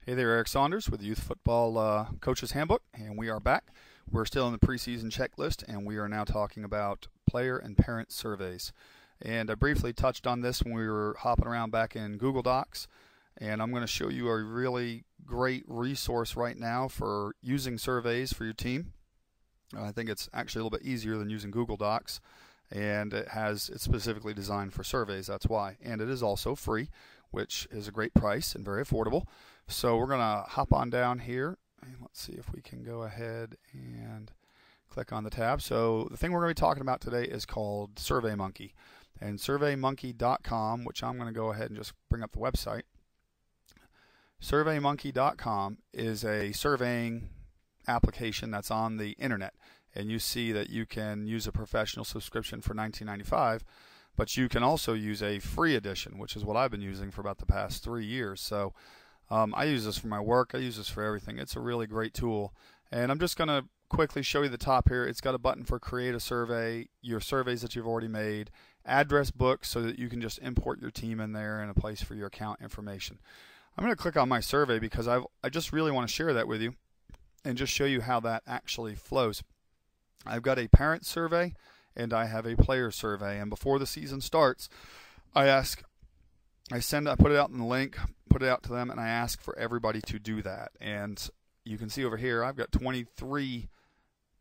Hey there, Eric Saunders with Youth Football Coach's Handbook, and we are back. We're still in the preseason checklist, and we are now talking about player and parent surveys. And I briefly touched on this when we were hopping around back in Google Docs, and I'm going to show you a really great resource right now for using surveys for your team. I think it's actually a little bit easier than using Google Docs, and it's specifically designed for surveys, that's why. And it is also free, which is a great price and very affordable. So we're going to hop on down here, and let's see if we can go ahead and click on the tab. So the thing we're going to be talking about today is called SurveyMonkey, and Surveymonkey.com, which I'm going to go ahead and just bring up the website. Surveymonkey.com is a surveying application that's on the internet, and you see that you can use a professional subscription for $19.95, but you can also use a free edition, which is what I've been using for about the past 3 years. So I use this for my work. I use this for everything. It's a really great tool. And I'm just going to quickly show you the top here. It's got a button for create a survey, your surveys that you've already made, address book so that you can just import your team in there, and a place for your account information. I'm going to click on my survey because I just really want to share that with you and just show you how that actually flows. I've got a parent survey and I have a player survey, and before the season starts, I put it out in the link, put it out to them, and I ask for everybody to do that. And you can see over here, I've got 23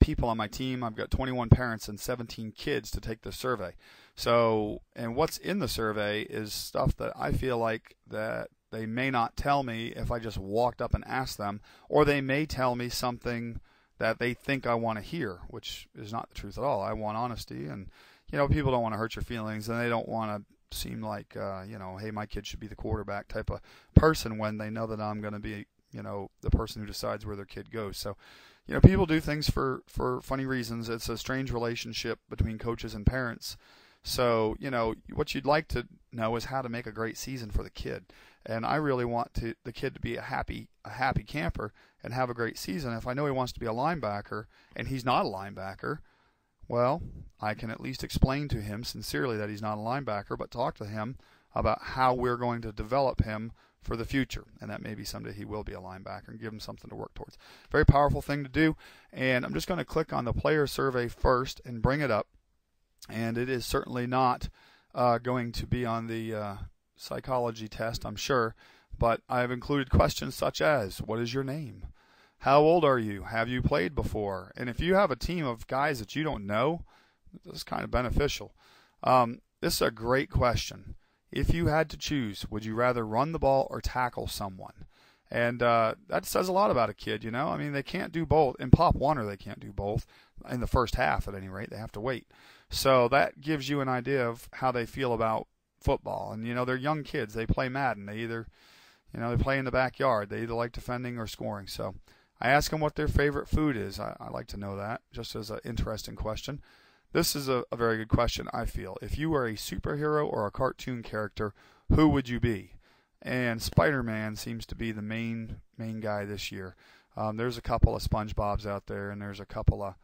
people on my team. I've got 21 parents and 17 kids to take the survey. So, and what's in the survey is stuff that I feel like that they may not tell me if I just walked up and asked them, or they may tell me something that they think I want to hear, which is not the truth at all. I want honesty, and people don't want to hurt your feelings, and they don't want to seem like hey, my kid should be the quarterback type of person when they know that I'm going to be the person who decides where their kid goes. So people do things for funny reasons. It's a strange relationship between coaches and parents. So what you'd like to know is how to make a great season for the kid, and I really want the kid to be a happy camper and have a great season. If I know he wants to be a linebacker and he's not a linebacker, well, I can at least explain to him sincerely that he's not a linebacker, but talk to him about how we're going to develop him for the future, and that maybe someday he will be a linebacker, and give him something to work towards. Very powerful thing to do, and I'm just going to click on the player survey first and bring it up, and it is certainly not going to be on the psychology test, I'm sure, but I've included questions such as, what is your name? How old are you? Have you played before? And if you have a team of guys that you don't know, this is kind of beneficial. This is a great question. If you had to choose, would you rather run the ball or tackle someone? And that says a lot about a kid, I mean, they can't do both. In Pop Warner, they can't do both. In the first half, at any rate, they have to wait. So that gives you an idea of how they feel about football. And, they're young kids. They play Madden. They either, they play in the backyard. They either like defending or scoring. So I ask them what their favorite food is. I like to know that, just as an interesting question. This is a very good question, I feel. If you were a superhero or a cartoon character, who would you be? And Spider-Man seems to be the main guy this year. There's a couple of SpongeBobs out there, and there's a couple of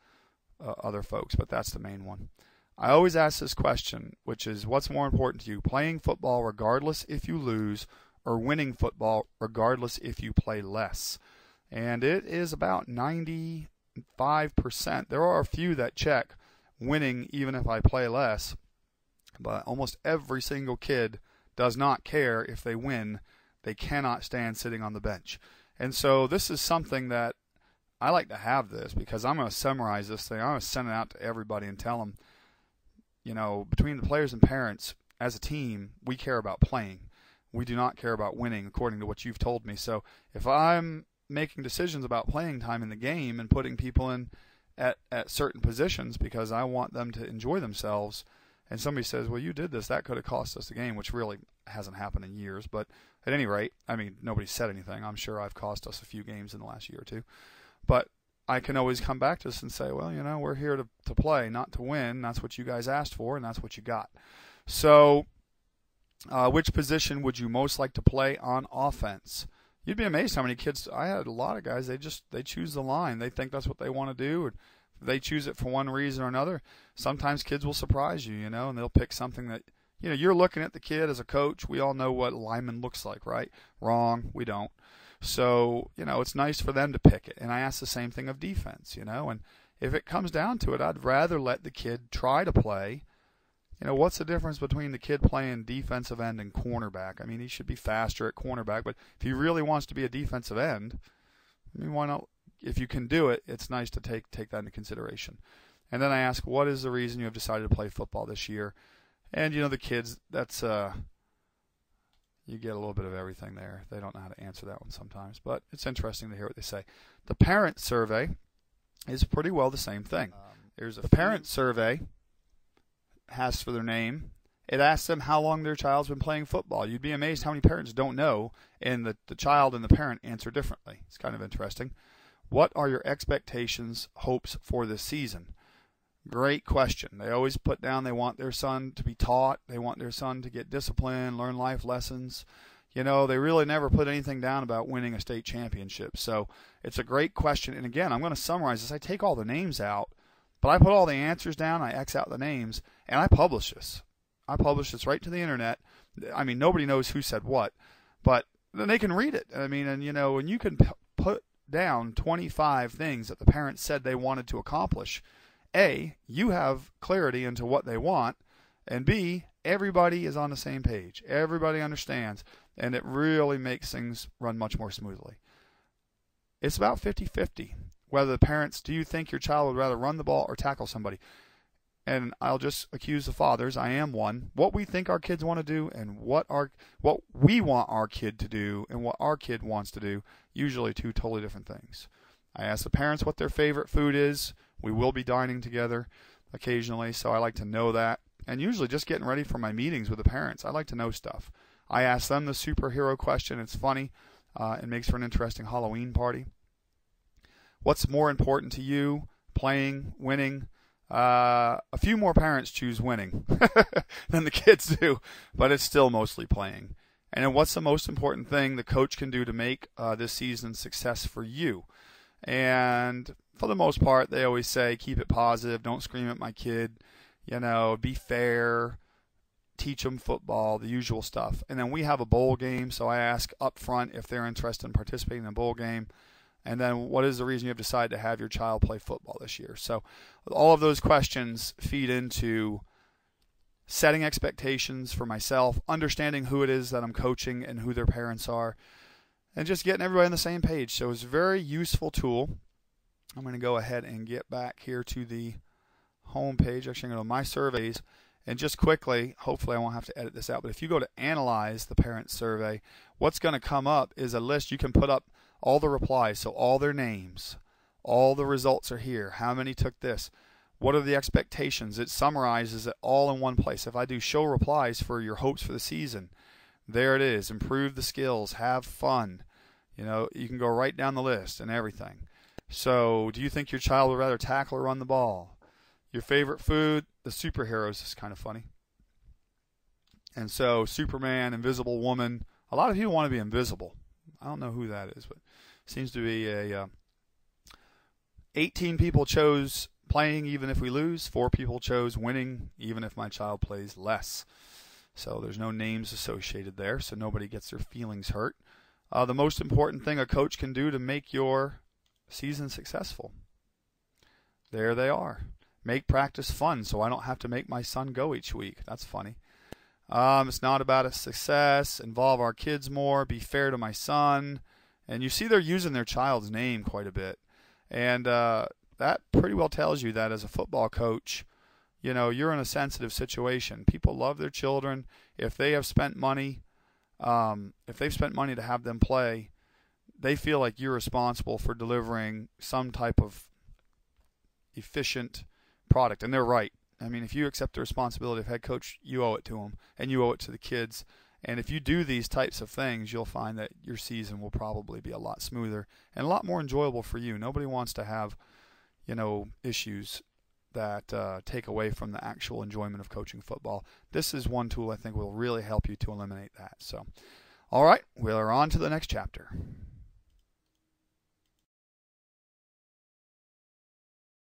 other folks, but that's the main one. I always ask this question, which is, what's more important to you, playing football regardless if you lose, or winning football regardless if you play less? And it is about 95%. There are a few that check winning even if I play less, but almost every single kid does not care if they win. They cannot stand sitting on the bench. And so this is something that I like to have this, because I'm going to summarize this thing. I'm going to send it out to everybody and tell them, between the players and parents, as a team, we care about playing. We do not care about winning, according to what you've told me. So if I'm making decisions about playing time in the game and putting people in at certain positions because I want them to enjoy themselves, and somebody says, well, you did this, that could have cost us the game, which really hasn't happened in years. But at any rate, I mean, nobody said anything. I'm sure I've cost us a few games in the last year or two. But I can always come back to this and say, well, we're here to play, not to win. That's what you guys asked for, and that's what you got. So which position would you most like to play on offense? You'd be amazed how many kids. I had a lot of guys, they choose the line. They think that's what they want to do, and they choose it for one reason or another. Sometimes kids will surprise you, and they'll pick something that, you're looking at the kid as a coach. We all know what lineman looks like, right? Wrong, we don't. So, it's nice for them to pick it. And I ask the same thing of defense, and if it comes down to it, I'd rather let the kid try to play. What's the difference between the kid playing defensive end and cornerback? I mean, he should be faster at cornerback, but if he really wants to be a defensive end, why not? If you can do it, it's nice to take that into consideration. And then I ask, what is the reason you have decided to play football this year? And, the kids, that's you get a little bit of everything there. They don't know how to answer that one sometimes, but it's interesting to hear what they say. The parent survey is pretty well the same thing. The parent survey asks for their name. It asks them how long their child's been playing football. You'd be amazed how many parents don't know, and the child and the parent answer differently. It's kind of interesting. What are your expectations, hopes for this season? Great question. They always put down they want their son to be taught. They want their son to get discipline, learn life lessons. They really never put anything down about winning a state championship. So it's a great question. And again, I'm going to summarize this. I take all the names out, but I put all the answers down. I X out the names, and I publish this. I publish this right to the internet. I mean, nobody knows who said what, but then they can read it. I mean, and when you can put down 25 things that the parents said they wanted to accomplish, A, you have clarity into what they want, and B, everybody is on the same page. Everybody understands, and it really makes things run much more smoothly. It's about 50-50. Whether the parents, do you think your child would rather run the ball or tackle somebody? And I'll just accuse the fathers. I am one. What we think our kids want to do and what we want our kid to do and what our kid wants to do, usually two totally different things. I ask the parents what their favorite food is. We will be dining together occasionally, so I like to know that. And usually just getting ready for my meetings with the parents, I like to know stuff. I ask them the superhero question. It's funny. It makes for an interesting Halloween party. What's more important to you, playing, winning? A few more parents choose winning than the kids do, but it's still mostly playing. And then what's the most important thing the coach can do to make this season success for you? And for the most part, they always say, keep it positive, don't scream at my kid, be fair, teach them football, the usual stuff. And then we have a bowl game, so I ask up front if they're interested in participating in a bowl game. And then what is the reason you have decided to have your child play football this year? So all of those questions feed into setting expectations for myself, understanding who it is that I'm coaching and who their parents are, and just getting everybody on the same page. So it's a very useful tool. I'm going to go ahead and get back here to the home page. Actually, I'm going to go to My Surveys. And just quickly, hopefully I won't have to edit this out, but if you go to Analyze the Parent Survey, what's going to come up is a list. You can put up all the replies, so all their names, all the results are here. How many took this? What are the expectations? It summarizes it all in one place. If I do show replies for your hopes for the season, there it is. Improve the skills, have fun. You can go right down the list and everything. So do you think your child would rather tackle or run the ball? Your favorite food? The superheroes is kind of funny. And so Superman, Invisible Woman. A lot of people want to be invisible. I don't know who that is, but it seems to be 18 people chose playing even if we lose. 4 people chose winning even if my child plays less. So there's no names associated there, so nobody gets their feelings hurt. The most important thing a coach can do to make your season successful. There they are. Make practice fun so I don't have to make my son go each week. That's funny. It's not about a success. Involve our kids more. Be fair to my son. And you see they're using their child's name quite a bit. And that pretty well tells you that as a football coach, you're in a sensitive situation. People love their children. If they have spent money, if they've spent money to have them play, they feel like you're responsible for delivering some type of efficient product. And they're right. I mean, if you accept the responsibility of head coach, you owe it to them, and you owe it to the kids. And if you do these types of things, you'll find that your season will probably be a lot smoother and a lot more enjoyable for you. Nobody wants to have, issues that take away from the actual enjoyment of coaching football. This is one tool I think will really help you to eliminate that. So, all right, we're on to the next chapter.